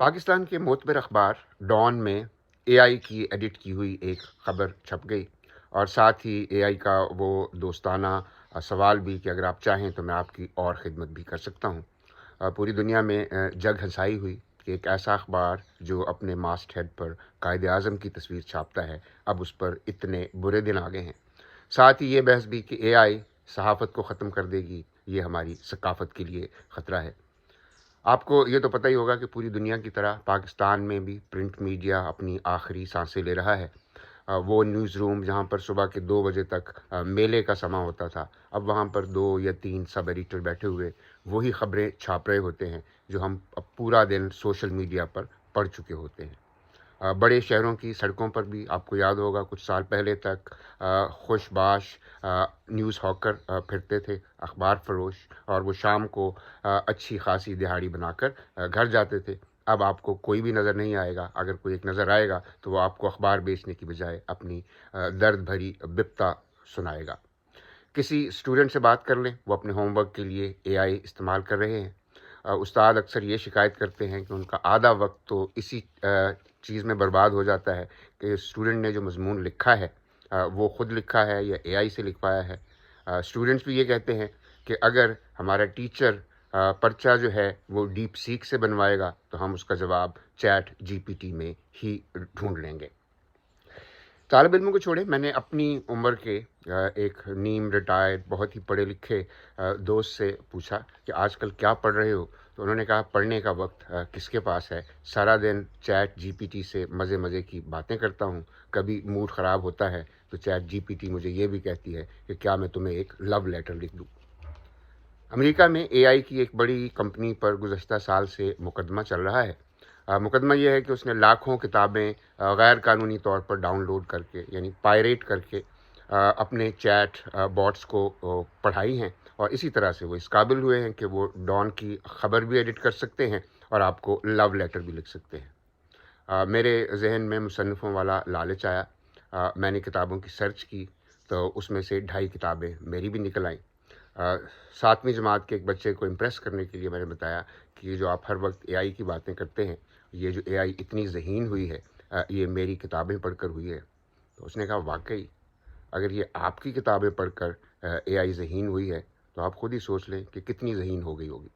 पाकिस्तान के मोतबर अखबार डॉन में एआई की एडिट की हुई एक खबर छप गई और साथ ही एआई का वो दोस्ताना सवाल भी कि अगर आप चाहें तो मैं आपकी और ख़िदमत भी कर सकता हूं। पूरी दुनिया में जग हंसाई हुई कि एक ऐसा अखबार जो अपने मास्ट हेड पर कायद आज़म की तस्वीर छापता है, अब उस पर इतने बुरे दिन आ गए हैं। साथ ही ये बहस भी कि एआई सहाफ़त को ख़त्म कर देगी, ये हमारी सकाफ़त के लिए ख़तरा है। आपको ये तो पता ही होगा कि पूरी दुनिया की तरह पाकिस्तान में भी प्रिंट मीडिया अपनी आखिरी सांसें ले रहा है। वो न्यूज़ रूम जहाँ पर सुबह के 2 बजे तक मेले का समा होता था, अब वहाँ पर 2 या 3 सब एडिटर बैठे हुए वही खबरें छाप रहे होते हैं जो हम अब पूरा दिन सोशल मीडिया पर पढ़ चुके होते हैं। बड़े शहरों की सड़कों पर भी आपको याद होगा कुछ साल पहले तक खुशबाश न्यूज़ हॉकर फिरते थे, अखबार फरोश, और वो शाम को अच्छी खासी दिहाड़ी बनाकर घर जाते थे। अब आपको कोई भी नज़र नहीं आएगा, अगर कोई एक नज़र आएगा तो वो आपको अखबार बेचने की बजाय अपनी दर्द भरी बिप्ता सुनाएगा। किसी स्टूडेंट से बात कर लें, वो अपने होमवर्क के लिए एआई इस्तेमाल कर रहे हैं। उस्ताद अक्सर ये शिकायत करते हैं कि उनका आधा वक्त तो इसी चीज़ में बर्बाद हो जाता है कि स्टूडेंट ने जो मज़मून लिखा है वो ख़ुद लिखा है या एआई से लिखवाया है। स्टूडेंट्स भी ये कहते हैं कि अगर हमारा टीचर पर्चा जो है वो डीप सीक से बनवाएगा तो हम उसका जवाब चैट जीपीटी में ही ढूंढ लेंगे। तालिब इल्मों को छोड़े, मैंने अपनी उम्र के एक नीम रिटायर्ड बहुत ही पढ़े लिखे दोस्त से पूछा कि आजकल क्या पढ़ रहे हो, तो उन्होंने कहा पढ़ने का वक्त किसके पास है, सारा दिन चैट जीपीटी से मज़े मज़े की बातें करता हूँ। कभी मूड ख़राब होता है तो चैट जीपीटी मुझे ये भी कहती है कि क्या मैं तुम्हें एक लव लेटर लिख दूँ। अमेरिका में एआई की एक बड़ी कंपनी पर गुज़श्ता साल से मुकदमा चल रहा है। मुकदमा ये है कि उसने लाखों किताबें गैर कानूनी तौर पर डाउनलोड करके, यानी पायरेट करके अपने चैट बॉट्स को पढ़ाई हैं, और इसी तरह से वो इस काबिल हुए हैं कि वो डॉन की खबर भी एडिट कर सकते हैं और आपको लव लेटर भी लिख सकते हैं। मेरे जहन में मुसन्निफ़ों वाला लालच आया। मैंने किताबों की सर्च की तो उसमें से 2.5 किताबें मेरी भी निकल आईं। 7वीं जमात के एक बच्चे को इम्प्रेस करने के लिए मैंने बताया कि ये जो आप हर वक्त एआई की बातें करते हैं, ये जो एआई इतनी ज़हीन हुई है, ये मेरी किताबें पढ़कर हुई है। तो उसने कहा वाक़ई, अगर ये आपकी किताबें पढ़कर एआई ज़हीन हुई है तो आप खुद ही सोच लें कि कितनी ज़हीन हो गई होगी।